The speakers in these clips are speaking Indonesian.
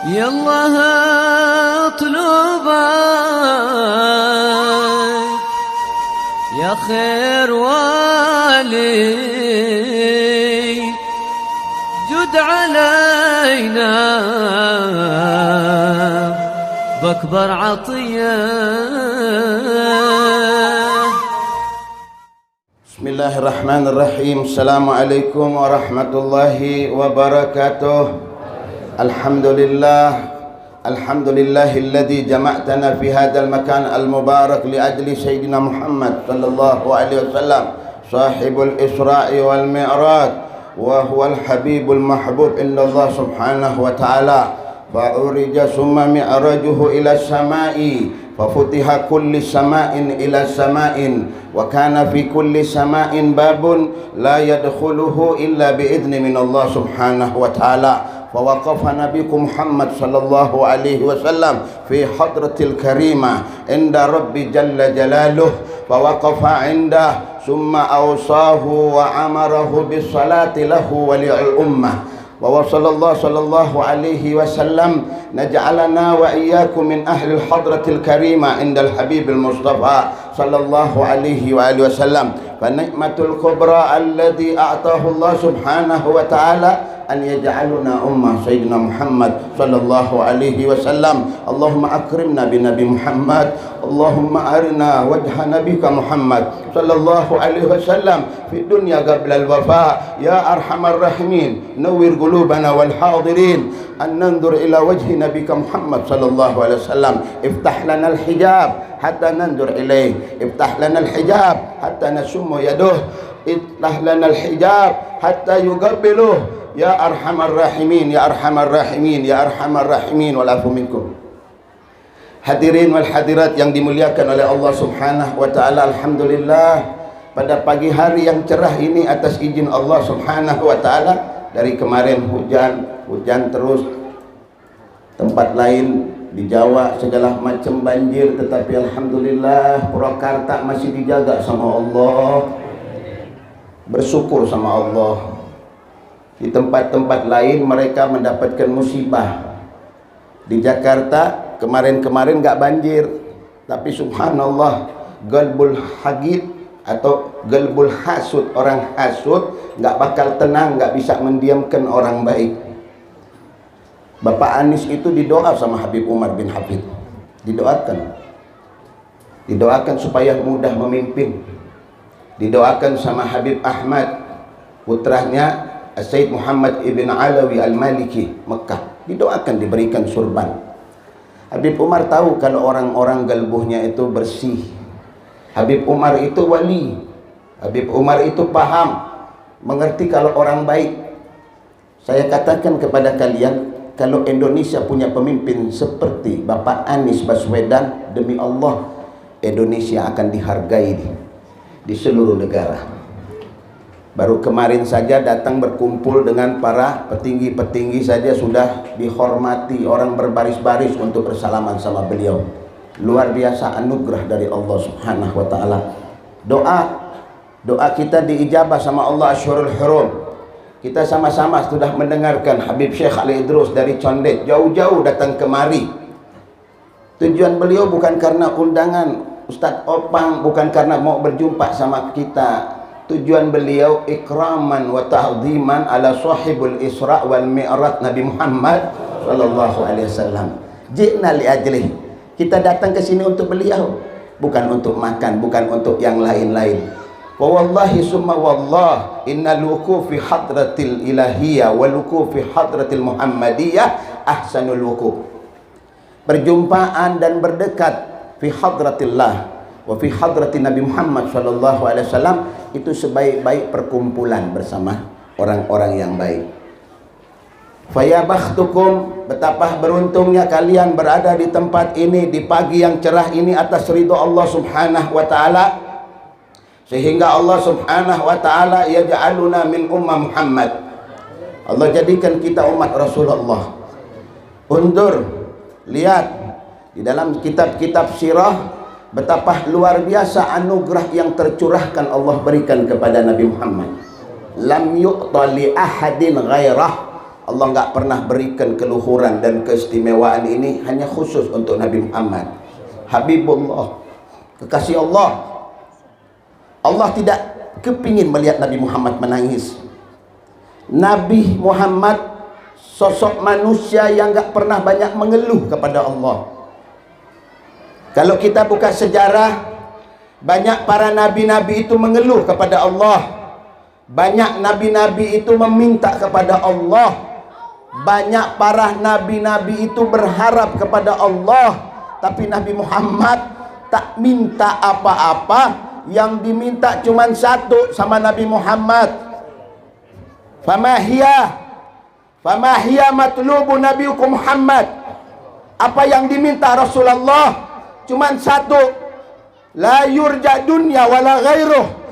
يالله اطلبك يا خير والي جد علينا بأكبر عطية. بسم الله الرحمن الرحيم. السلام عليكم ورحمة الله وبركاته. الحمد لله الذي جمعتنا في هذا المكان المبارك لأجل سيدنا محمد صلى الله عليه وسلم صاحب الإسراء والمعراج، وهو الحبيب المحبوب عند الله سبحانه وتعالى. فعرج ثم معراجه إلى السماء، ففتح كل سماء إلى سماء، وكان في كل سماء باب لا يدخله إلا بإذن من الله سبحانه وتعالى. فوقف نبيكم محمد صلى الله عليه وسلم في حضرة الكريمة عند رب جل جلاله، فوقف عنده ثم أوصاه وأمره بالصلاة له وللأمة. وصلى الله صلى الله عليه وسلم نجعلنا وإياكم من أهل الحضرة الكريمة عند الحبيب المصطفى صلى الله عليه وآله وسلم. فنعمة الكبرى الذي أعطاه الله سبحانه وتعالى أن يجعلنا أمة سيدنا محمد صلى الله عليه وسلم. اللهم أكرمنا بنبي محمد، اللهم أرنا وجه نبيك محمد صلى الله عليه وسلم في الدنيا قبل الوفاة يا أرحم الراحمين. نور قلوبنا والحاضرين أن ننظر إلى وجه نبيك محمد صلى الله عليه وسلم. افتح لنا الحجاب حتى ننظر إليه، افتح لنا الحجاب حتى نشم يده، افتح لنا الحجاب حتى يقبله يا أرحم الراحمين يا أرحم الراحمين يا أرحم الراحمين. والعفو منكم. Hadirin wal hadirat yang dimuliakan oleh Allah Subhanahu wa taala, alhamdulillah pada pagi hari yang cerah ini atas izin Allah Subhanahu wa taala. Dari kemarin hujan terus, tempat lain di Jawa segala macam banjir, tetapi alhamdulillah Purwakarta masih dijaga sama Allah. Bersyukur sama Allah. Di tempat-tempat lain mereka mendapatkan musibah. Di Jakarta kemarin nggak banjir, tapi subhanallah galbul hagid atau galbul hasud, orang hasud nggak bakal tenang, nggak bisa mendiamkan orang baik. Bapak Anies itu didoa sama Habib Umar bin Hafid, didoakan supaya mudah memimpin, didoakan sama Habib Ahmad putranya Sayyid Muhammad ibn Alawi al-Maliki Mekah, didoakan diberikan surban. Habib Umar tahu kalau orang-orang galbuhnya itu bersih. Habib Umar itu wali. Habib Umar itu paham, mengerti kalau orang baik. Saya katakan kepada kalian, kalau Indonesia punya pemimpin seperti Bapak Anies Baswedan, demi Allah Indonesia akan dihargai di seluruh negara. Baru kemarin saja datang berkumpul dengan para petinggi-petinggi saja sudah dihormati, orang berbaris-baris untuk bersalaman sama beliau. Luar biasa anugerah dari Allah Subhanahu wa taala. Doa kita diijabah sama Allah Asyhurul Hurum. Kita sama-sama sudah mendengarkan Habib Syekh Ali Idrus dari Condet, jauh-jauh datang kemari. Tujuan beliau bukan karena undangan Ustadz Opang, bukan karena mau berjumpa sama kita. Tujuan beliau ikraman wa ta'ziman ala sahibul Isra wal Mi'raj Nabi Muhammad sallallahu alaihi wasallam. Ji'na li ajlih. Kita datang ke sini untuk beliau, bukan untuk makan, bukan untuk yang lain-lain. Wa wallahi summa wallah innal wuquf fi hadratil ilahiyah wal wuquf fi hadratil muhammadiyah ahsanul wuquf. Perjumpaan dan berdekat fi hadratillah wa fi hadratin Nabi Muhammad sallallahu alaihi wasallam itu sebaik-baik perkumpulan bersama orang-orang yang baik. Faya bakhtukum, betapa beruntungnya kalian berada di tempat ini di pagi yang cerah ini atas ridho Allah Subhanahu wa taala, sehingga Allah Subhanahu wa taala yaj'aluna min ummah Muhammad. Allah jadikan kita umat Rasulullah. Undur, lihat di dalam kitab-kitab sirah betapa luar biasa anugerah yang tercurahkan Allah berikan kepada Nabi Muhammad. Lam yu'ta li ahadin ghairah, Allah enggak pernah berikan keluhuran dan keistimewaan ini hanya khusus untuk Nabi Muhammad. Habibullah, kekasih Allah. Allah tidak kepingin melihat Nabi Muhammad menangis. Nabi Muhammad sosok manusia yang enggak pernah banyak mengeluh kepada Allah. Kalau kita buka sejarah, banyak para nabi-nabi itu mengeluh kepada Allah. Banyak nabi-nabi itu meminta kepada Allah. Banyak para nabi-nabi itu berharap kepada Allah. Tapi Nabi Muhammad tak minta apa-apa. Yang diminta cuma satu sama Nabi Muhammad. Famahiyya matlubu nabiukum Muhammad. Apa yang diminta Rasulullah cuma satu. La yurja dunya wala ghairuh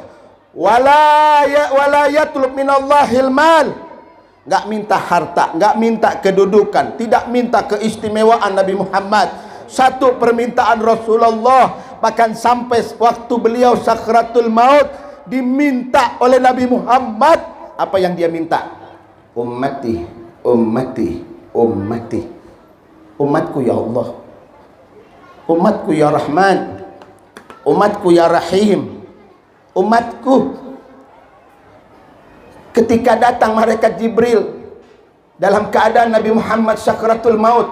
wala yatlub minallahil mal. Enggak minta harta, enggak minta kedudukan, tidak minta keistimewaan Nabi Muhammad. Satu permintaan Rasulullah, bahkan sampai waktu beliau sakratul maut diminta oleh Nabi Muhammad, apa yang dia minta? Ummati, ummati, ummati. Umatku ya Allah. Umatku ya Rahman. Umatku ya Rahim. Umatku. Ketika datang malaikat Jibril dalam keadaan Nabi Muhammad sakratul maut,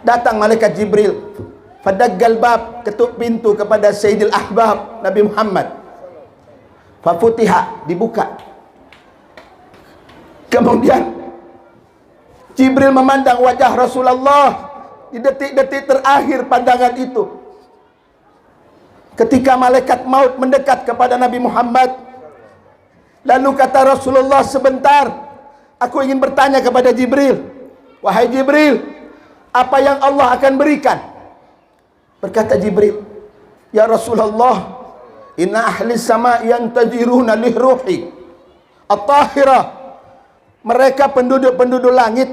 datang malaikat Jibril, fadaggal bab, ketuk pintu kepada Sayyidil Ahbab Nabi Muhammad. Fafutiha, dibuka. Kemudian Jibril memandang wajah Rasulullah di detik-detik terakhir pandangan itu. Ketika malaikat maut mendekat kepada Nabi Muhammad, lalu kata Rasulullah, sebentar, aku ingin bertanya kepada Jibril. Wahai Jibril, apa yang Allah akan berikan? Berkata Jibril, ya Rasulullah, inna ahli sama yantajiruna lihruhi at-tahirah. Mereka penduduk-penduduk langit,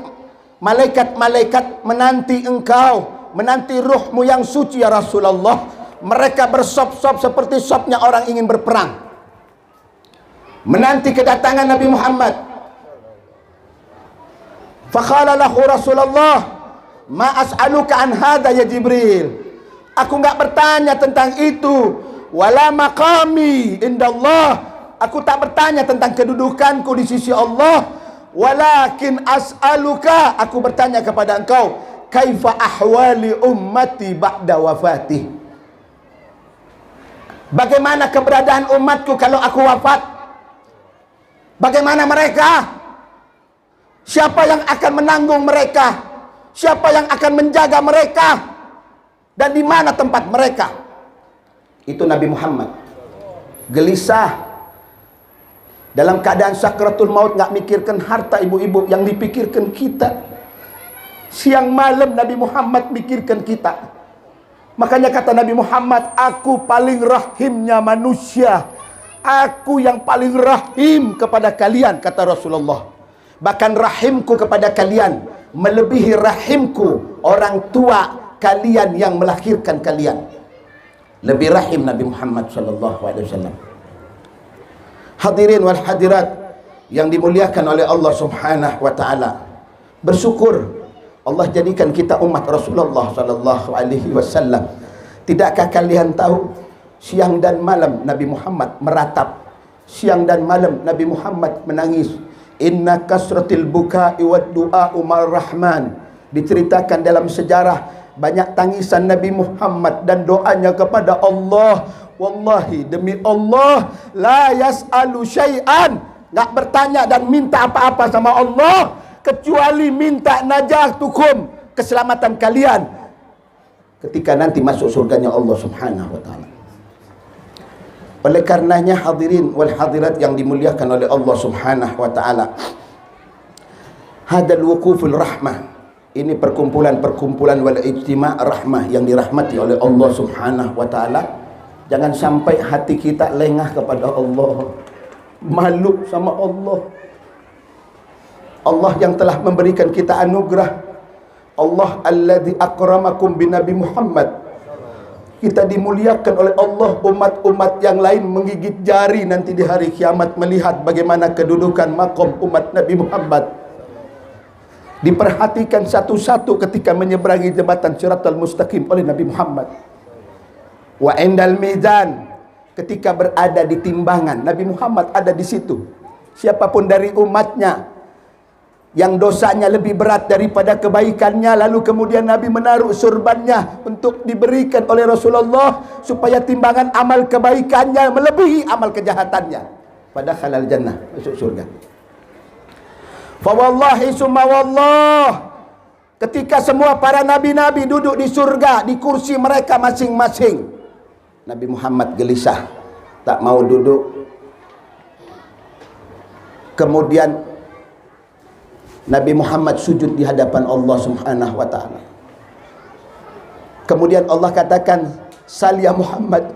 malaikat-malaikat menanti engkau, menanti ruhmu yang suci ya Rasulullah. Mereka bersop-sop seperti sopnya orang ingin berperang, menanti kedatangan Nabi Muhammad. Faqala lahu Rasulullah, ma as'aluka an hadha ya Jibril. Aku enggak bertanya tentang itu. Wala maqami indallah. Aku tak bertanya tentang kedudukanku di sisi Allah. Walakin as'aluka, aku bertanya kepada engkau, kaifa ahwali ummati ba'da wafatih. Bagaimana keberadaan umatku kalau aku wafat? Bagaimana mereka? Siapa yang akan menanggung mereka? Siapa yang akan menjaga mereka? Dan di mana tempat mereka? Itu Nabi Muhammad. Gelisah. Dalam keadaan sakratul maut, enggak mikirkan harta ibu-ibu, yang dipikirkan kita. Siang malam Nabi Muhammad mikirkan kita. Makanya kata Nabi Muhammad, aku paling rahimnya manusia. Aku yang paling rahim kepada kalian, kata Rasulullah. Bahkan rahimku kepada kalian melebihi rahimku orang tua kalian yang melahirkan kalian. Lebih rahim Nabi Muhammad SAW. Hadirin wal hadirat yang dimuliakan oleh Allah Subhanahu wa taala. Bersyukur Allah jadikan kita umat Rasulullah SAW. Tidakkah kalian tahu, siang dan malam Nabi Muhammad meratap, siang dan malam Nabi Muhammad menangis. Inna kasratil buka'i wad du'a'u mar rahman. Diceritakan dalam sejarah banyak tangisan Nabi Muhammad dan doanya kepada Allah. Wallahi, demi Allah, la yas'alu syai'an, enggak bertanya dan minta apa-apa sama Allah kecuali minta najatukum, keselamatan kalian ketika nanti masuk surganya Allah Subhanahu wa taala. Oleh karenanya hadirin wal hadirat yang dimuliakan oleh Allah Subhanahu wa taala, hadal wuquful rahmah, ini perkumpulan-perkumpulan wal ijtima' rahmah yang dirahmati oleh Allah Subhanahu wa taala. Jangan sampai hati kita lengah kepada Allah, malu sama Allah. Allah yang telah memberikan kita anugerah. Allah alladzi akramakum bi Nabi Muhammad. Kita dimuliakan oleh Allah. Umat-umat yang lain menggigit jari nanti di hari kiamat melihat bagaimana kedudukan maqam umat Nabi Muhammad. Diperhatikan satu-satu ketika menyeberangi jembatan Shiratal Mustaqim oleh Nabi Muhammad. Wa indal mizan, ketika berada di timbangan, Nabi Muhammad ada di situ. Siapapun dari umatnya yang dosanya lebih berat daripada kebaikannya, lalu kemudian Nabi menaruh surbannya untuk diberikan oleh Rasulullah supaya timbangan amal kebaikannya melebihi amal kejahatannya, pada halal jannah, masuk surga. Fa wallahi summa wallah, ketika semua para nabi-nabi duduk di surga di kursi mereka masing-masing, Nabi Muhammad gelisah, tak mau duduk. Kemudian Nabi Muhammad sujud di hadapan Allah Subhanahu wa ta'ala. Kemudian Allah katakan, "Sal ya Muhammad,"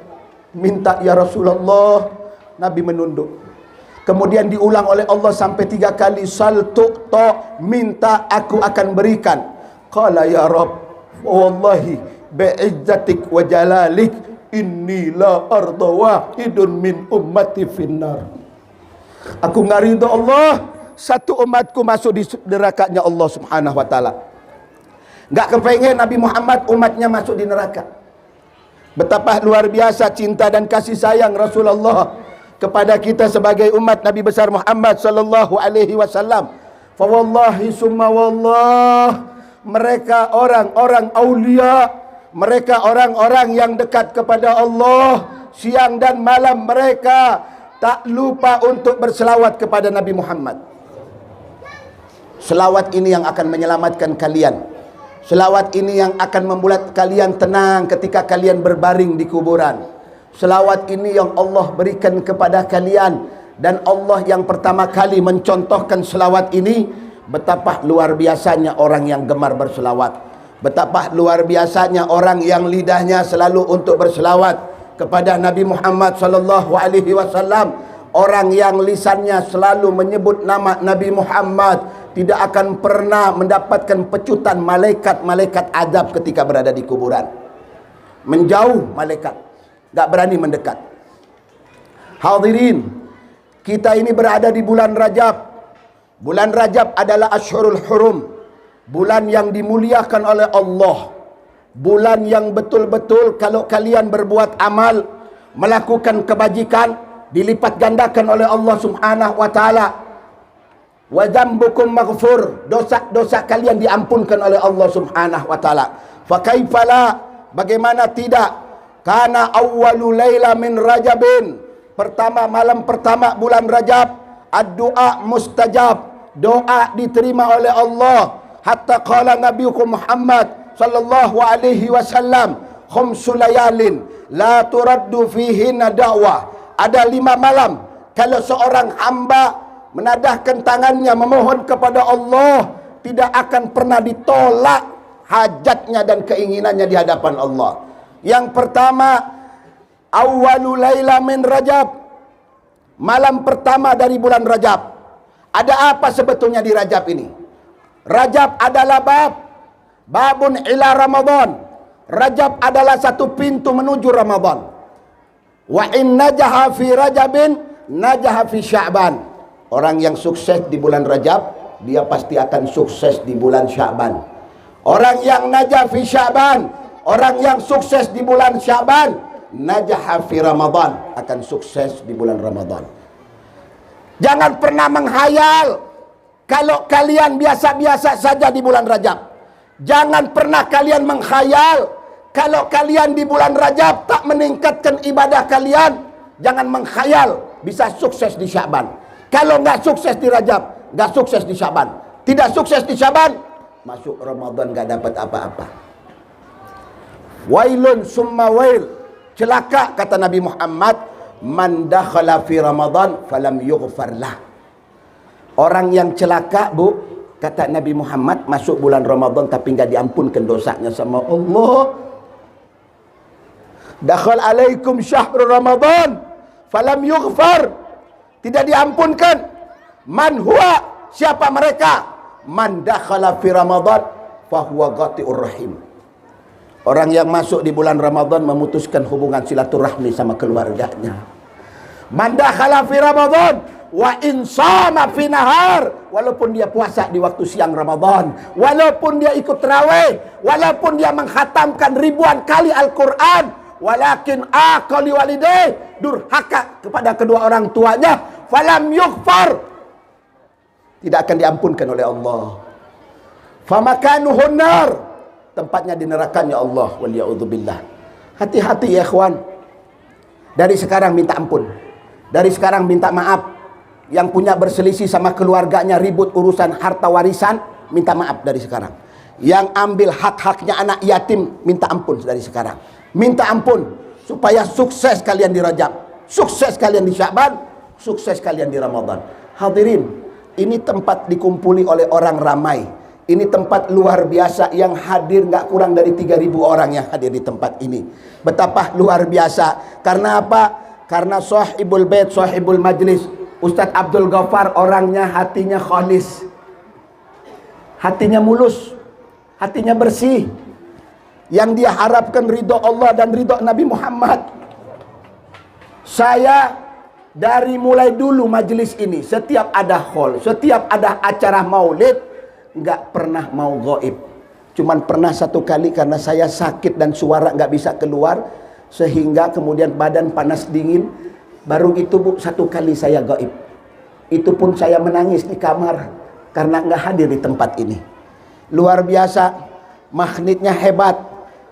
minta ya Rasulullah. Nabi menunduk. Kemudian diulang oleh Allah sampai 3 kali, "Sal tu'ta," minta aku akan berikan. Qala ya Rabb, wallahi bi'izzatik wa jalalik inni la arda wahidun min ummati finnar. Aku enggak ridha Allah satu umatku masuk di nerakanya Allah Subhanahu wa ta'ala. Enggak kepengen Nabi Muhammad umatnya masuk di neraka. Betapa luar biasa cinta dan kasih sayang Rasulullah kepada kita sebagai umat Nabi besar Muhammad sallallahu alaihi wasallam. Fa wallahi summa wallah, mereka orang-orang aulia, mereka orang-orang yang dekat kepada Allah, siang dan malam mereka tak lupa untuk berselawat kepada Nabi Muhammad. Selawat ini yang akan menyelamatkan kalian. Selawat ini yang akan membuat kalian tenang ketika kalian berbaring di kuburan. Selawat ini yang Allah berikan kepada kalian. Dan Allah yang pertama kali mencontohkan selawat ini. Betapa luar biasanya orang yang gemar berselawat. Betapa luar biasanya orang yang lidahnya selalu untuk berselawat kepada Nabi Muhammad sallallahu alaihi wasallam. Orang yang lisannya selalu menyebut nama Nabi Muhammad tidak akan pernah mendapatkan pecutan malaikat-malaikat azab ketika berada di kuburan. Menjauh malaikat, tak berani mendekat. Hadirin, kita ini berada di bulan Rajab. Bulan Rajab adalah Ashhurul Hurum, bulan yang dimuliakan oleh Allah. Bulan yang betul-betul kalau kalian berbuat amal, melakukan kebajikan, dilipat gandakan oleh Allah Subhanahu wa ta'ala. Wa dzambukum maghfur, dosa-dosa kalian diampunkan oleh Allah Subhanahu wa ta'ala. Fa kaifala, bagaimana tidak? Kana awwalu laila min Rajabin, malam pertama bulan Rajab, ad-du'a mustajab, doa diterima oleh Allah. Hatta qala nabiyukum Muhammad sallallahu alaihi wasallam, khamsu layalin la turaddu fihinna da'wah. Ada 5 malam kalau seorang hamba menadahkan tangannya memohon kepada Allah, tidak akan pernah ditolak hajatnya dan keinginannya di hadapan Allah. Yang pertama, awwalu laila min Rajab, malam pertama dari bulan Rajab. Ada apa sebetulnya di Rajab ini? Rajab adalah babun ila Ramadan. Rajab adalah satu pintu menuju Ramadan. Wa in najaha fi Rajabin najaha fi Sya'ban. Orang yang sukses di bulan Rajab, dia pasti akan sukses di bulan Sya'ban. Orang yang najah fi Sya'ban, orang yang sukses di bulan Sya'ban, najah fi Ramadan, akan sukses di bulan Ramadan. Jangan pernah menghayal kalau kalian biasa-biasa saja di bulan Rajab. Jangan pernah kalian menghayal kalau kalian di bulan Rajab tak meningkatkan ibadah kalian. Jangan menghayal bisa sukses di Sya'ban. Kalau nggak sukses di Rajab, nggak sukses di Sya'ban. Tidak sukses di Sya'ban, masuk Ramadan nggak dapat apa-apa. Wailun summa wail, celaka kata Nabi Muhammad, man dakhala fi Ramadan falam yughfar lah. Orang yang celaka, Bu, kata Nabi Muhammad, masuk bulan Ramadan tapi nggak diampunkan dosanya sama Allah. Dakhal alaikum syahrul Ramadan falam yughfar, tidak diampunkan. Man huwa, siapa mereka? Man dakhala fi Ramadan fahuwa ghati'ur rahim. Orang yang masuk di bulan Ramadan memutuskan hubungan silaturahmi sama keluarganya. Man dakhala fi Ramadan wa in shama fi nahar, walaupun dia puasa di waktu siang Ramadan, walaupun dia ikut tarawih, walaupun dia mengkhatamkan ribuan kali Al-Qur'an, walakin aqali walidayh, durhaka kepada kedua orang tuanya, falam yughfar, tidak akan diampunkan oleh Allah. Famakanuhun nar, tempatnya di nerakanya Allah, waliya'udzubillah. Hati-hati ya ikhwan. Dari sekarang minta ampun, dari sekarang minta maaf. Yang punya berselisih sama keluarganya, ribut urusan harta warisan, minta maaf dari sekarang. Yang ambil hak-haknya anak yatim, minta ampun dari sekarang. Minta ampun supaya sukses kalian di Rajab, sukses kalian di Sya'ban, sukses kalian di Ramadan. Hadirin, ini tempat dikumpuli oleh orang ramai. Ini tempat luar biasa yang hadir nggak kurang dari 3.000 orang yang hadir di tempat ini. Betapa luar biasa. Karena apa? Karena sahibul bait, sahibul majlis, Ustadz Abdul Ghaffar orangnya hatinya khalis, hatinya mulus, hatinya bersih. Yang dia harapkan ridho Allah dan ridho Nabi Muhammad. Saya dari mulai dulu majelis ini, setiap ada haul, setiap ada acara maulid, nggak pernah mau gaib. Cuman pernah satu kali karena saya sakit dan suara nggak bisa keluar, sehingga kemudian badan panas dingin. Baru itu Bu, satu kali saya gaib. Itu pun saya menangis di kamar karena nggak hadir di tempat ini. Luar biasa, magnetnya hebat,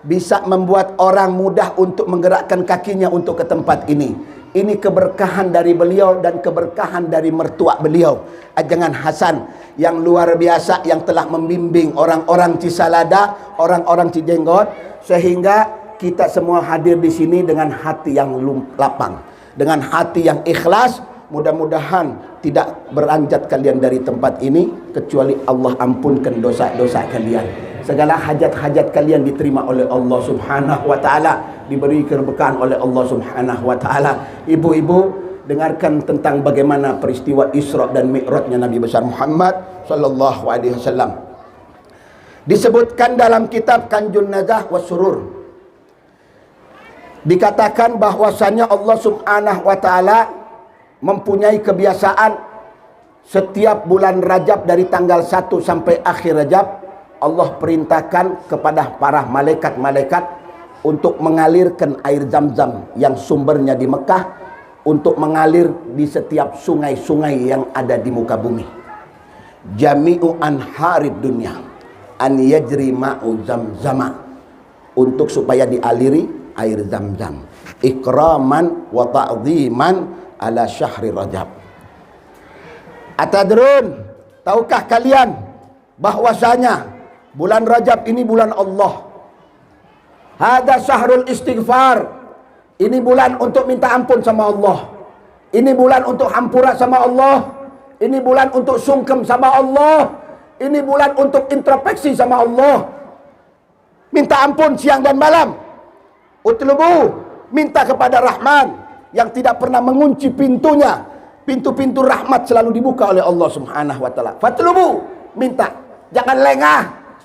bisa membuat orang mudah untuk menggerakkan kakinya untuk ke tempat ini. Ini keberkahan dari beliau dan keberkahan dari mertua beliau, Ajangan Hasan, yang luar biasa, yang telah membimbing orang-orang Cisalada, orang-orang Cijenggot, sehingga kita semua hadir di sini dengan hati yang lapang, dengan hati yang ikhlas. Mudah-mudahan tidak beranjat kalian dari tempat ini, kecuali Allah ampunkan dosa-dosa kalian. Segala hajat-hajat kalian diterima oleh Allah Subhanahu wa ta'ala, diberi keberkahan oleh Allah Subhanahu wa ta'ala. Ibu-ibu, dengarkan tentang bagaimana peristiwa Isra dan Mi'rajnya Nabi besar Muhammad sallallahu alaihi wasallam. Disebutkan dalam kitab Kanjun Nazah was Surur, dikatakan bahwasanya Allah Subhanahu wa ta'ala mempunyai kebiasaan setiap bulan Rajab dari tanggal 1 sampai akhir Rajab, Allah perintahkan kepada para malaikat-malaikat untuk mengalirkan air Zam-Zam yang sumbernya di Mekah, untuk mengalir di setiap sungai-sungai yang ada di muka bumi. Jami'u anharid dunya an yajri ma'u Zam-Zama, untuk supaya dialiri air Zam-Zam, ikraman wa ta'ziman ala syahri Rajab. Atadrun, tahukah kalian bahwasanya bulan Rajab ini bulan Allah? Hada syahrul istighfar, ini bulan untuk minta ampun sama Allah, ini bulan untuk hampura sama Allah, ini bulan untuk sungkem sama Allah, ini bulan untuk introspeksi sama Allah. Minta ampun siang dan malam. Utlubu, minta kepada Rahman yang tidak pernah mengunci pintunya. Pintu-pintu rahmat selalu dibuka oleh Allah Subhanahu wa ta'ala. Fatlubu, minta. Jangan lengah,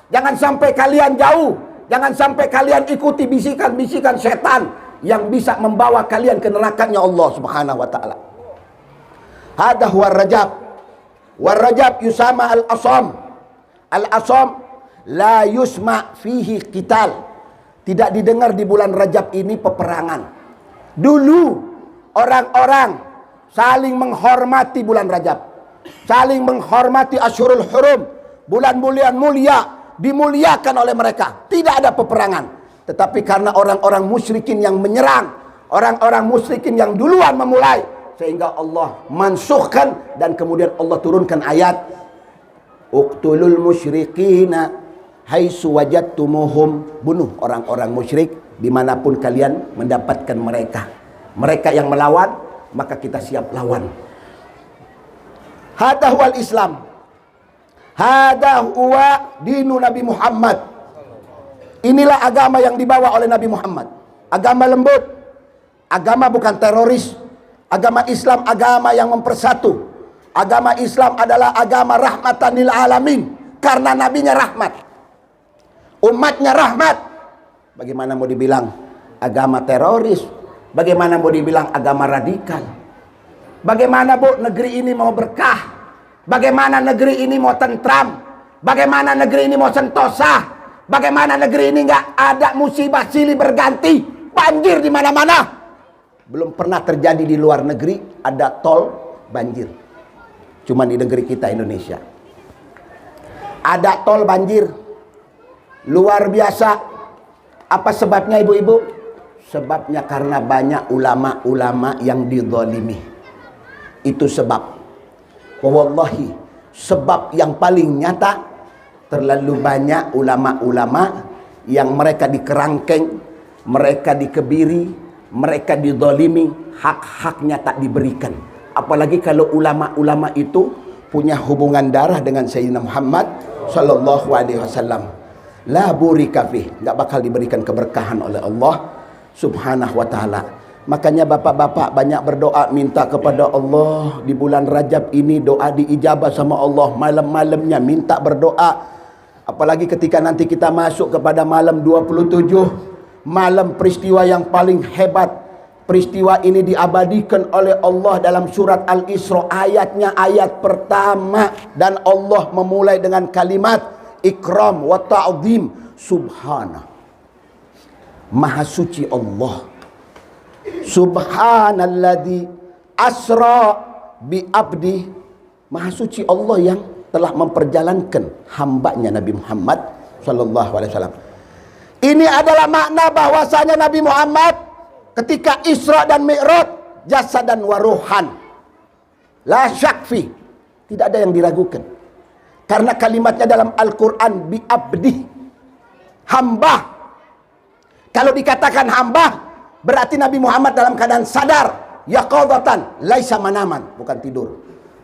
jangan sampai kalian jauh, jangan sampai kalian ikuti bisikan-bisikan setan yang bisa membawa kalian ke nerakanya Allah Subhanahu wa ta'ala. Hada huwa Rajab. War Rajab yusama al-asam. Al-asam la yusma fihi qital. Tidak didengar di bulan Rajab ini peperangan. Dulu orang-orang saling menghormati bulan Rajab, saling menghormati Asyurul Hurum, bulan-bulan mulia, dimuliakan oleh mereka. Tidak ada peperangan. Tetapi karena orang-orang musyrikin yang menyerang, orang-orang musyrikin yang duluan memulai, sehingga Allah mansuhkan dan kemudian Allah turunkan ayat, uqtulul musyrikina haitsu wajadtumuhum, bunuh orang-orang musyrik dimanapun kalian mendapatkan mereka. Mereka yang melawan, maka kita siap lawan. Hada huwal Islam, hada huwa dinu Nabi Muhammad. Inilah agama yang dibawa oleh Nabi Muhammad. Agama lembut, agama bukan teroris. Agama Islam agama yang mempersatu. Agama Islam adalah agama rahmatan lil alamin, karena nabinya rahmat, umatnya rahmat. Bagaimana mau dibilang agama teroris? Bagaimana mau dibilang agama radikal? Bagaimana Bu negeri ini mau berkah? Bagaimana negeri ini mau tentram? Bagaimana negeri ini mau sentosa? Bagaimana negeri ini nggak ada musibah silih berganti? Banjir di mana-mana. Belum pernah terjadi di luar negeri ada tol banjir. Cuma di negeri kita Indonesia. Ada tol banjir. Luar biasa. Apa sebabnya ibu-ibu? Sebabnya karena banyak ulama-ulama yang dizalimi. Itu sebab. Wallahi, sebab yang paling nyata, terlalu banyak ulama-ulama yang mereka dikerangkeng, mereka dikebiri, mereka dizalimi, hak-haknya tak diberikan. Apalagi kalau ulama-ulama itu punya hubungan darah dengan Sayyidina Muhammad sallallahu alaihi wasallam. La burika fih, enggak bakal diberikan keberkahan oleh Allah Subhanahu wa taala. Makanya bapak-bapak banyak berdoa minta kepada Allah di bulan Rajab ini, doa diijabah sama Allah. Malam-malamnya minta berdoa. Apalagi ketika nanti kita masuk kepada malam 27, malam peristiwa yang paling hebat. Peristiwa ini diabadikan oleh Allah dalam surat Al-Isra, ayatnya ayat pertama, dan Allah memulai dengan kalimat ikram wa ta'zim. Subhana, maha suci Allah. Subhanalladzi asra bi abdi, maha suci Allah yang telah memperjalankan hambanya Nabi Muhammad sallallahu alaihi wasallam. Ini adalah makna bahwasanya Nabi Muhammad ketika Isra dan Mi'raj jasadan wa ruhan. La syakfi, tidak ada yang diragukan. Karena kalimatnya dalam Al-Qur'an bi abdi, hamba. Kalau dikatakan hamba, berarti Nabi Muhammad dalam keadaan sadar, yaqadatan, laisa manaman, bukan tidur.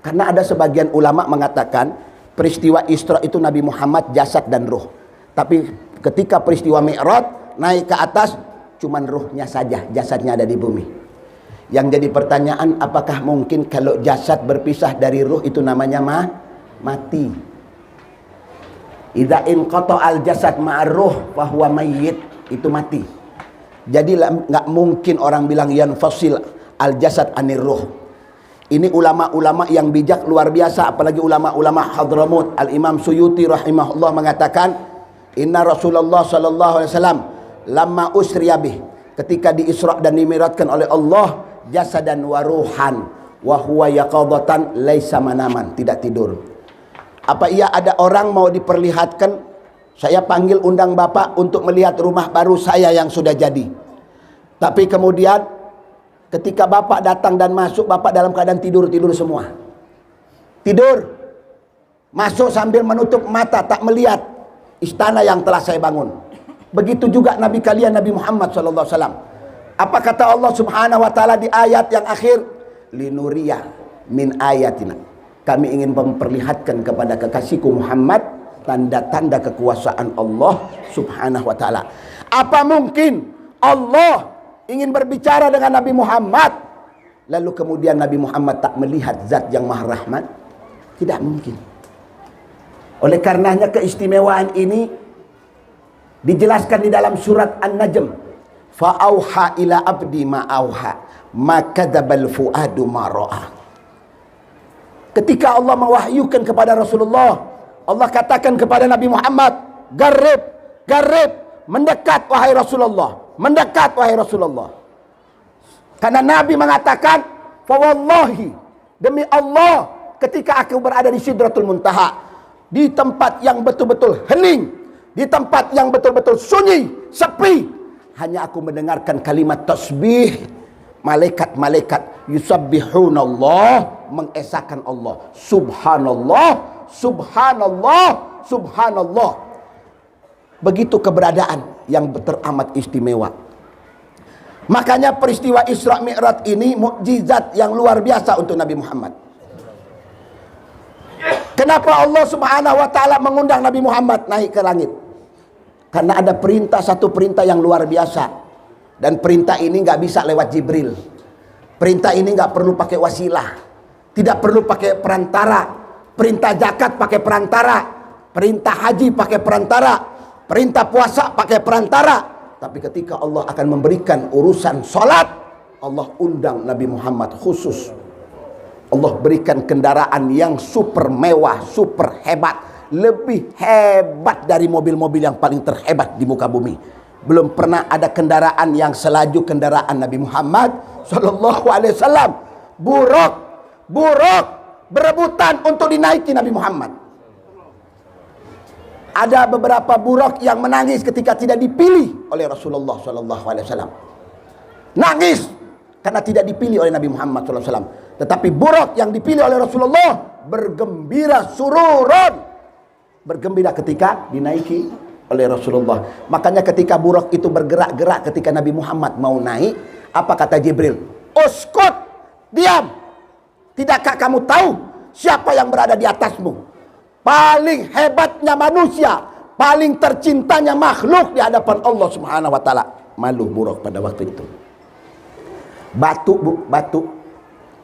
Karena ada sebagian ulama mengatakan peristiwa Isra itu Nabi Muhammad jasad dan ruh. Tapi ketika peristiwa Mi'raj naik ke atas, cuman ruhnya saja, jasadnya ada di bumi. Yang jadi pertanyaan, apakah mungkin kalau jasad berpisah dari ruh itu namanya mati? Idza inqata al jasad ma'ar ruh fa huwa mayyit, itu mati. Jadi nggak mungkin orang bilang yanfasil al jasad anir ruh. Ini ulama-ulama yang bijak luar biasa, apalagi ulama-ulama Hadramut. Al-Imam Suyuti rahimahullah mengatakan, inna Rasulullah sallallahu alaihi wasallam lamma usriya bih, ketika diisra dan dimiratkan oleh Allah, jasadan wa ruhan wa huwa yaqadatan laisa manaman, tidak tidur. Apa iya ada orang mau diperlihatkan, saya panggil undang Bapak untuk melihat rumah baru saya yang sudah jadi. Tapi kemudian ketika Bapak datang dan masuk, Bapak dalam keadaan tidur semua. Tidur. Masuk sambil menutup mata, tak melihat istana yang telah saya bangun. Begitu juga Nabi kalian Nabi Muhammad sallallahu alaihi wasallam. Apa kata Allah Subhanahu wa taala di ayat yang akhir? Linuriya min ayatina. Kami ingin memperlihatkan kepada kekasihku Muhammad tanda-tanda kekuasaan Allah Subhanahu wa taala. Apa mungkin Allah ingin berbicara dengan Nabi Muhammad lalu kemudian Nabi Muhammad tak melihat zat yang Maha Rahmat? Tidak mungkin. Oleh karenanya keistimewaan ini dijelaskan di dalam surat An-Najm. Fa auha ila abdi ma auha, ma kadzabal fuadu ma ra'a. Ketika Allah mewahyukan kepada Rasulullah, Allah katakan kepada Nabi Muhammad, garib, mendekat wahai Rasulullah, mendekat wahai Rasulullah. Karena Nabi mengatakan, fa wallahi, demi Allah, ketika aku berada di Sidratul Muntaha, di tempat yang betul-betul hening, di tempat yang betul-betul sunyi, sepi, hanya aku mendengarkan kalimat tasbih. Malaikat-malaikat yusabbihunallah, mengesahkan Allah. Subhanallah, subhanallah, subhanallah. Begitu keberadaan yang teramat istimewa. Makanya peristiwa Isra Mi'raj ini mukjizat yang luar biasa untuk Nabi Muhammad. Kenapa Allah Subhanahu wa taala mengundang Nabi Muhammad naik ke langit? Karena ada perintah, satu perintah yang luar biasa. Dan perintah ini nggak bisa lewat Jibril. Perintah ini nggak perlu pakai wasilah, tidak perlu pakai perantara. Perintah zakat pakai perantara, perintah haji pakai perantara, perintah puasa pakai perantara. Tapi ketika Allah akan memberikan urusan solat, Allah undang Nabi Muhammad khusus. Allah berikan kendaraan yang super mewah, super hebat, lebih hebat dari mobil-mobil yang paling terhebat di muka bumi. Belum pernah ada kendaraan yang selaju kendaraan Nabi Muhammad sallallahu alaihi wasallam. Buruk berebutan untuk dinaiki Nabi Muhammad. Ada beberapa buruk yang menangis ketika tidak dipilih oleh Rasulullah sallallahu alaihi wasallam. Nangis karena tidak dipilih oleh Nabi Muhammad sallallahu alaihi wasallam. Tetapi buruk yang dipilih oleh Rasulullah bergembira sururun. Bergembira ketika dinaiki oleh Rasulullah. Makanya ketika buruk itu bergerak-gerak ketika Nabi Muhammad mau naik, apa kata Jibril? Uskut, diam. Tidakkah kamu tahu siapa yang berada di atasmu? Paling hebatnya manusia, paling tercintanya makhluk di hadapan Allah Subhanahu wa taala. Malu buruk pada waktu itu.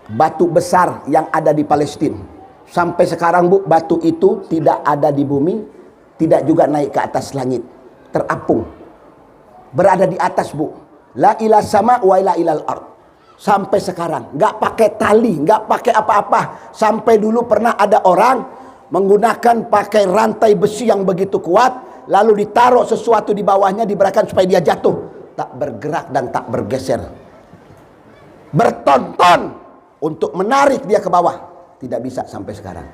Batu besar yang ada di Palestina. Sampai sekarang Bu, batu itu tidak ada di bumi, tidak juga naik ke atas langit. Terapung. Berada di atas Bu. La ila sama wa ila ilal ard. Sampai sekarang nggak pakai tali, nggak pakai apa-apa. Sampai dulu pernah ada orang menggunakan pakai rantai besi yang begitu kuat, lalu ditaruh sesuatu di bawahnya, diberikan supaya dia jatuh, tak bergerak dan tak bergeser. Bertonton untuk menarik dia ke bawah, tidak bisa sampai sekarang.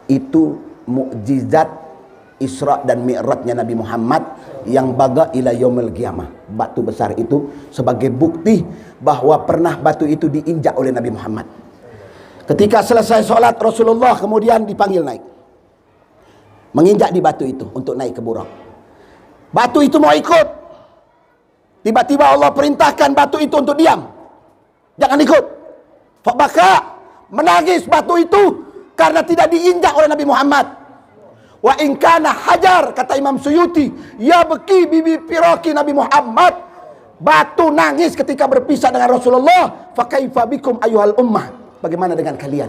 Itu mukjizat Isra dan Mi'rajnya Nabi Muhammad yang baga ila yaumil qiyamah. Batu besar itu sebagai bukti bahwa pernah batu itu diinjak oleh Nabi Muhammad. Ketika selesai sholat, Rasulullah kemudian dipanggil naik. Menginjak di batu itu untuk naik ke Buraq. Batu itu mau ikut. Tiba-tiba Allah perintahkan batu itu untuk diam. Jangan ikut. Fabaka, menangis batu itu karena tidak diinjak oleh Nabi Muhammad. Wa in kana hajar, kata Imam Suyuti, ya beki bibi piraki Nabi Muhammad. Batu nangis ketika berpisah dengan Rasulullah. Fa kaifa bikum ayyuhal ummah. Bagaimana dengan kalian?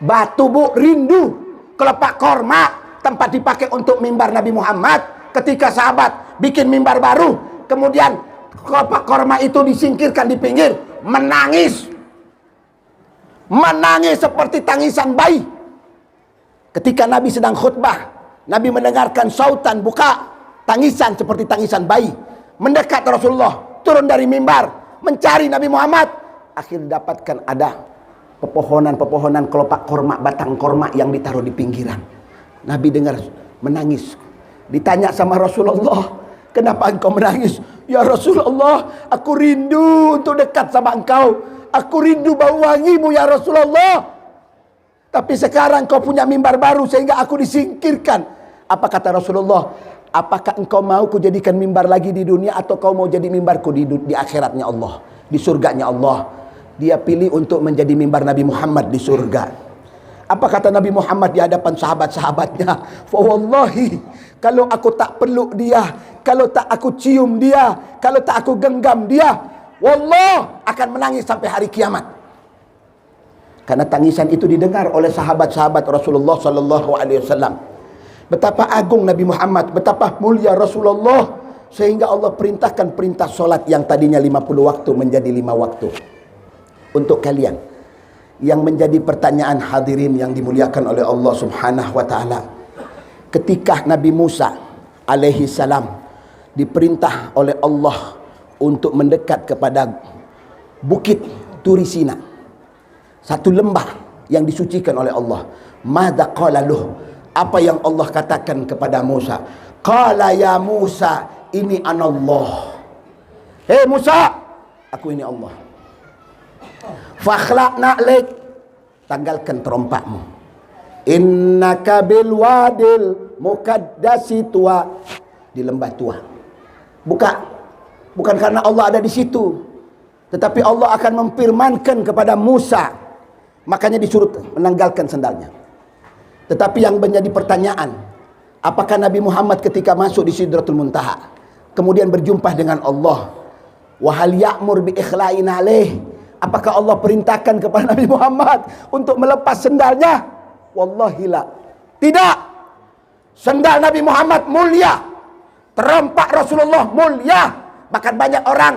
Batu Bu rindu kelopak korma, tempat dipakai untuk mimbar Nabi Muhammad. Ketika sahabat bikin mimbar baru, kemudian kelopak korma itu disingkirkan di pinggir, menangis seperti tangisan bayi. Ketika Nabi sedang khutbah, Nabi mendengarkan sautan buka, tangisan seperti tangisan bayi, mendekat Rasulullah, turun dari mimbar, mencari Nabi Muhammad. Akhirnya dapatkan ada pepohonan kelopak korma, batang korma yang ditaruh di pinggiran. Nabi dengar menangis. Ditanya sama Rasulullah, kenapa engkau menangis? Ya Rasulullah, aku rindu untuk dekat sama engkau. Aku rindu bau wangimu ya Rasulullah. Tapi sekarang kau punya mimbar baru sehingga aku disingkirkan. Apa kata Rasulullah? Apakah engkau mau kujadikan mimbar lagi di dunia atau kau mau jadi mimbarku di akhiratnya Allah, di surganya Allah? Dia pilih untuk menjadi mimbar Nabi Muhammad di surga. Apa kata Nabi Muhammad di hadapan sahabat-sahabatnya? Fa wallahi, kalau aku tak peluk dia, kalau tak aku cium dia, kalau tak aku genggam dia, wallah akan menangis sampai hari kiamat. Karena tangisan itu didengar oleh sahabat-sahabat Rasulullah sallallahu alaihi wasallam. Betapa agung Nabi Muhammad, betapa mulia Rasulullah, sehingga Allah perintahkan perintah solat yang tadinya 50 waktu menjadi 5 waktu. Untuk kalian yang menjadi pertanyaan hadirin yang dimuliakan oleh Allah Subhanahu wa taala, ketika Nabi Musa alaihi salam diperintah oleh Allah untuk mendekat kepada bukit Turi Sina, satu lembah yang disucikan oleh Allah, madza qala lahu, apa yang Allah katakan kepada Musa? Qala ya Musa, ini anallah. Hei Musa, aku ini Allah. Fakhlaqna alaik, tanggalkan terompakmu. Innaka bil wadil muqaddasi tua, di lembah tua. Bukan karena Allah ada di situ, tetapi Allah akan memfirmankan kepada Musa, makanya disuruh menanggalkan sendalnya. Tetapi yang menjadi pertanyaan, apakah Nabi Muhammad ketika masuk di Sidratul Muntaha kemudian berjumpa dengan Allah, wa hal ya'mur bi ikhla'in alaih, apakah Allah perintahkan kepada Nabi Muhammad untuk melepas sendalnya? Wallahi la. Tidak. Sendal Nabi Muhammad mulia, Terompak Rasulullah mulia. Bahkan banyak orang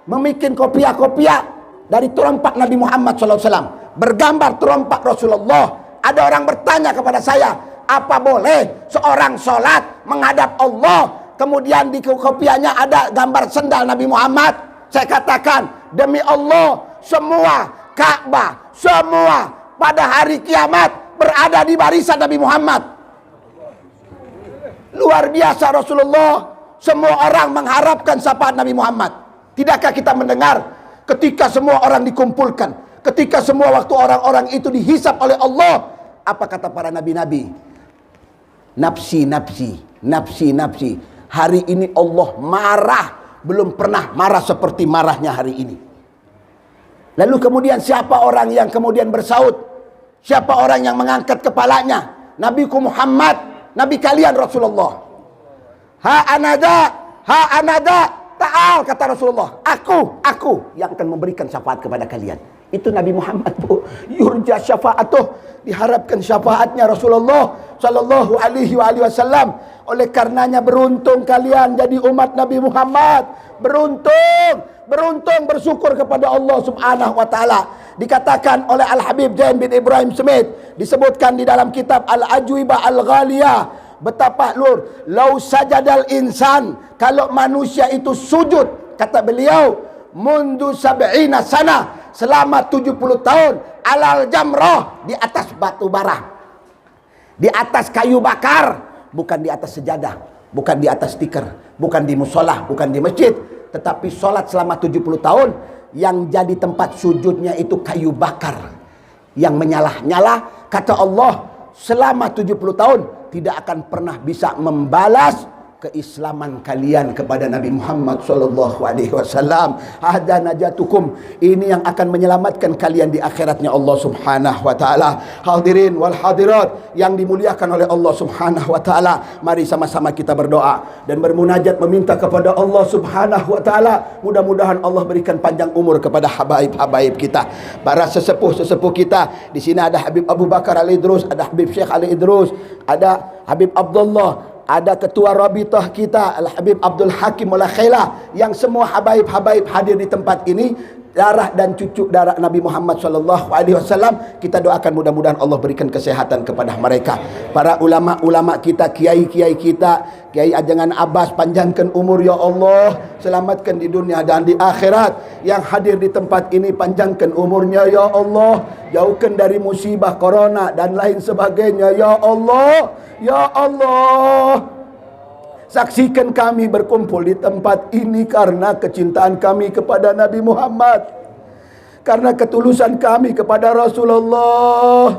membuat kopiah-kopiah dari terompak Nabi Muhammad SAW, bergambar terompak Rasulullah. Ada orang bertanya kepada saya, apa boleh seorang sholat menghadap Allah, kemudian di kopiahnya ada gambar sendal Nabi Muhammad? Saya katakan, demi Allah, semua Ka'bah, semua pada hari kiamat berada di barisan Nabi Muhammad. Luar biasa Rasulullah. Semua orang mengharapkan syafaat Nabi Muhammad. Tidakkah kita mendengar ketika semua orang dikumpulkan, ketika semua waktu orang-orang itu dihisap oleh Allah, apa kata para nabi-nabi? Nafsi, nafsi, nafsi, nafsi. Hari ini Allah marah, belum pernah marah seperti marahnya hari ini. Lalu kemudian siapa orang yang kemudian bersaut? Siapa orang yang mengangkat kepalanya? Nabiku Muhammad, Nabi kalian Rasulullah. Ha anada, ta'al, kata Rasulullah. Aku yang akan memberikan syafaat kepada kalian. Itu Nabi Muhammad, bu. Yurja syafa'atuh, diharapkan syafaatnya Rasulullah sallallahu alaihi wasallam. Oleh karenanya beruntung kalian jadi umat Nabi Muhammad. Beruntung bersyukur kepada Allah Subhanahu wa taala. Dikatakan oleh Al-Habib Zain bin Ibrahim Smith, disebutkan di dalam kitab Al-Ajwibah Al-Ghaliyah, betapa lau sajadal insan, kalau manusia itu sujud, kata beliau, mundu sab'ina sana, selama 70 tahun, alal jamrah, di atas batu bara, di atas kayu bakar, bukan di atas sejadah, bukan di atas tikar, bukan di musola, bukan di masjid, tetapi sholat selama 70 tahun, yang jadi tempat sujudnya itu kayu bakar yang menyala-nyala. Kata Allah, selama 70 tahun tidak akan pernah bisa membalas keislaman kalian kepada Nabi Muhammad sallallahu alaihi wasallam. Hadza najatukum, ini yang akan menyelamatkan kalian di akhiratnya Allah Subhanahu wa taala. Hadirin wal hadirat yang dimuliakan oleh Allah Subhanahu wa taala, mari sama-sama kita berdoa dan bermunajat meminta kepada Allah Subhanahu wa taala, mudah-mudahan Allah berikan panjang umur kepada habaib-habaib kita, para sesepuh-sesepuh kita. Di sini ada Habib Abu Bakar Al-Idrus, ada Habib Syekh Al-Idrus, ada Habib Abdullah, ada ketua Rabitah kita Al-Habib Abdul Hakim Al-Khaila, yang semua habaib-habaib hadir di tempat ini, darah dan cucu darah Nabi Muhammad sallallahu alaihi wasallam. Kita doakan mudah-mudahan Allah berikan kesehatan kepada mereka. Para ulama-ulama kita, kiai-kiai kita, Kiai Ajangan Abbas, panjangkan umur ya Allah, selamatkan di dunia dan di akhirat. Yang hadir di tempat ini, panjangkan umurnya ya Allah, jauhkan dari musibah corona dan lain sebagainya ya Allah. Ya Allah, saksikan kami berkumpul di tempat ini karena kecintaan kami kepada Nabi Muhammad, karena ketulusan kami kepada Rasulullah.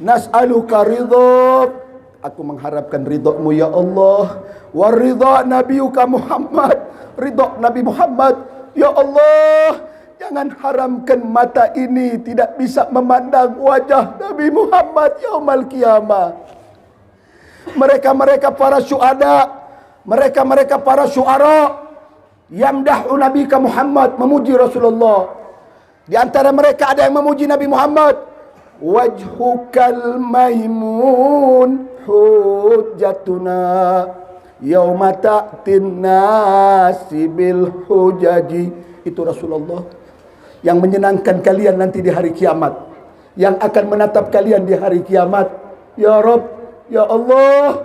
Nas'aluka ridha, aku mengharapkan ridhamu ya Allah, wa ridha nabiyuka Muhammad, ridha Nabi Muhammad ya Allah. Jangan haramkan mata ini tidak bisa memandang wajah Nabi Muhammad yaumal qiyamah. Mereka-mereka para syuhada, mereka-mereka para syuara, yamdahu Nabi Muhammad, memuji Rasulullah. Di antara mereka ada yang memuji Nabi Muhammad, wajhukal maimun hujjatuna yauma ta'tin nasi bil hujaji. Itu Rasulullah yang menyenangkan kalian nanti di hari kiamat, yang akan menatap kalian di hari kiamat. Ya Rabb, ya Allah,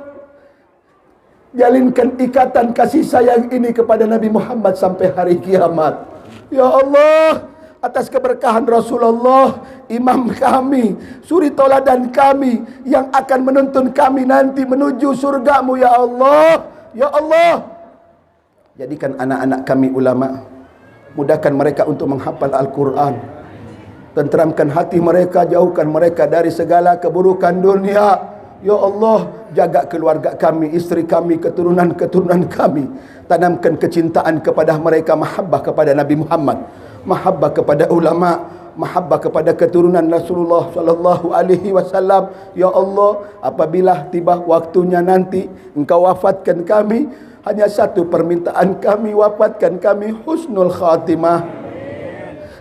jalinkan ikatan kasih sayang ini kepada Nabi Muhammad sampai hari kiamat. Ya Allah, atas keberkahan Rasulullah, imam kami, suri toladan kami, yang akan menuntun kami nanti menuju surgamu ya Allah. Ya Allah, jadikan anak-anak kami ulama, mudahkan mereka untuk menghafal Al-Quran, tenteramkan hati mereka, jauhkan mereka dari segala keburukan dunia. Ya Allah, jaga keluarga kami, istri kami, keturunan-keturunan kami. Tanamkan kecintaan kepada mereka, mahabbah kepada Nabi Muhammad, mahabbah kepada ulama, mahabbah kepada keturunan Rasulullah sallallahu alaihi wasallam. Ya Allah, apabila tiba waktunya nanti Engkau wafatkan kami, hanya satu permintaan kami, wafatkan kami husnul khatimah.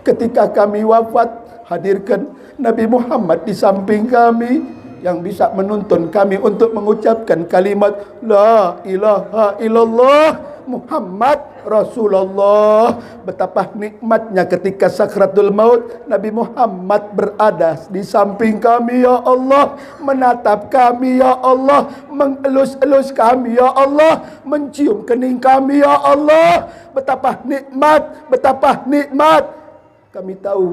Ketika kami wafat, hadirkan Nabi Muhammad di samping kami. yang bisa menuntun kami untuk mengucapkan kalimat La ilaha illallah Muhammad Rasulullah. Betapa nikmatnya ketika sakratul maut Nabi Muhammad berada di samping kami ya Allah, menatap kami ya Allah, mengelus-elus kami ya Allah, mencium kening kami ya Allah. Betapa nikmat, betapa nikmat. Kami tahu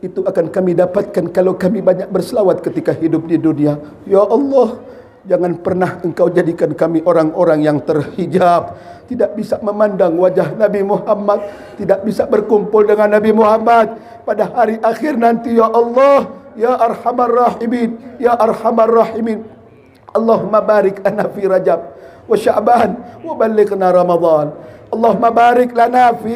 itu akan kami dapatkan kalau kami banyak berselawat ketika hidup di dunia. Ya Allah, jangan pernah Engkau jadikan kami orang-orang yang terhijab, tidak bisa memandang wajah Nabi Muhammad, tidak bisa berkumpul dengan Nabi Muhammad pada hari akhir nanti ya Allah. Ya Arhamar Rahimin, Ya Arhamar Rahimin. Allahumma barik lana fi Rajab wa Sya'ban wa ballighna Ramadan. Allahumma barik lana fi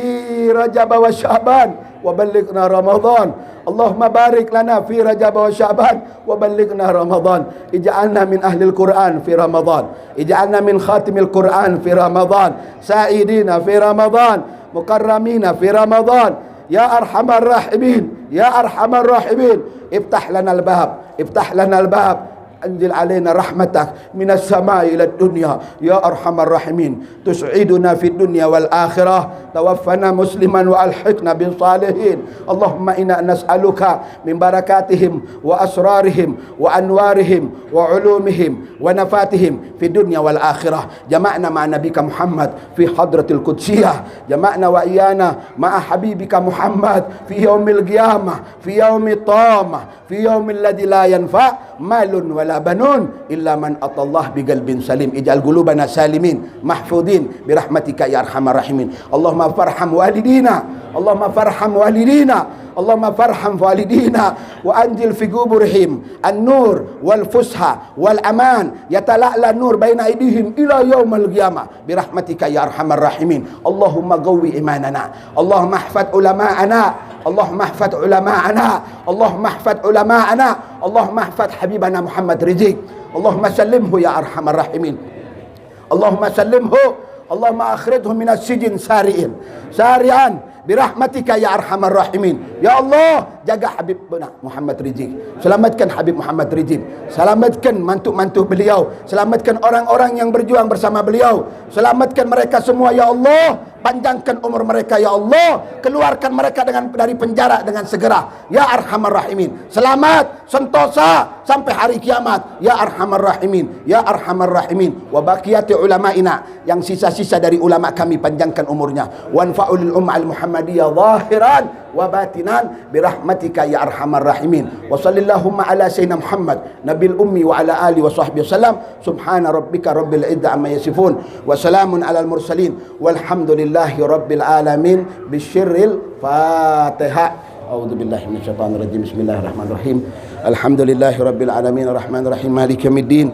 Rajab wa Sya'ban wa ballighna Ramadan. Allahumma barik lana fi Rajab wa Sya'ban wa ballighna Ramadan. Ij'alna min ahlil Quran fi Ramadan. Ij'alna min khatimil Quran fi Ramadan. Sa'idina fi Ramadan. Mukarramina fi Ramadan. Ya Arhamar Rahimin, Ya Arhamar Rahimin. Iftah lana al-bab, iftah lana al-bab. Anzil alaina rahmatak minas samai ila dunya ya arhamar rahimin. Tus'iduna fid dunya wal akhirah. Tawaffana musliman wa alhiqna bis salihin. Allahumma inna nas'aluka min barakatihim wa asrarihim wa anwarihim wa ulumihim wa nafatihim fid dunya wal akhirah. Jama'na ma'a nabika Muhammad fi hadratil qudsiyah. Jama'na wa iyana ma'a habibika Muhammad fi yaumil qiyamah, fi yaumit tamah, fi yaumil ladzi la yanfa' malun wala banun illa man atallah biqalbin salim. Ij'al qulubana salimin mahfudin birahmatika ya arhamar rahimin. Allahumma farham walidina, Allahumma farham walidina, Allahumma farham walidina wa anjil fi quburihim an-nur wal fusha wal aman yatala'la nur baina aydihim ila yaumal qiyamah birahmatika ya arhamar rahimin. Allahumma qawwi imanana, Allahumma ihfad ulama'ana, Allahumma ihfad ulama'ana, Allahumma ihfad ulama'ana, Allahumma ihfad habibana Muhammad Rizik. Allahumma sallimhu ya arhamar rahimin. Allahumma sallimhu, Allahumma akhrijhu minas sijin sari'an birahmatika ya arhamar rahimin. Ya Allah, jaga Habib Muhammad Rizik, selamatkan Habib Muhammad Rizik, selamatkan mantu-mantu beliau, selamatkan orang-orang yang berjuang bersama beliau, selamatkan mereka semua ya Allah, panjangkan umur mereka ya Allah, keluarkan mereka dari penjara dengan segera ya arhamar rahimin. Selamat sentosa sampai hari kiamat ya arhamar rahimin, ya arhamar rahimin. Wa baqiyati ulama'ina, yang sisa-sisa dari ulama kami panjangkan umurnya. Wanfa'ul ummah al-muhammadiyah zahiran wa batinan birahmatika ya arhamar rahimin. Wa sallallahu ala sayyidina Muhammad nabil ummi wa ala alihi wa sahbihi wasallam. Subhana rabbika rabbil izzati amma yasifun wa salamun alal mursalin walhamdulillahi rabbil alamin. Bisyirril Fatihah. A'udzu billahi minasyaitonir rajim. Bismillahirrahmanirrahim. Alhamdulillahi rabbil alamin arrahmanir rahim maliki yaumiddin.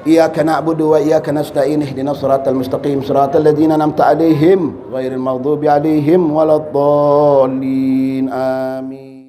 Iyyaka na'budu wa iyyaka nasta'in. Ihdinas siratal mustaqim, siratal ladzina an'amta 'alaihim ghairil maghdubi 'alaihim waladdallin. Amin.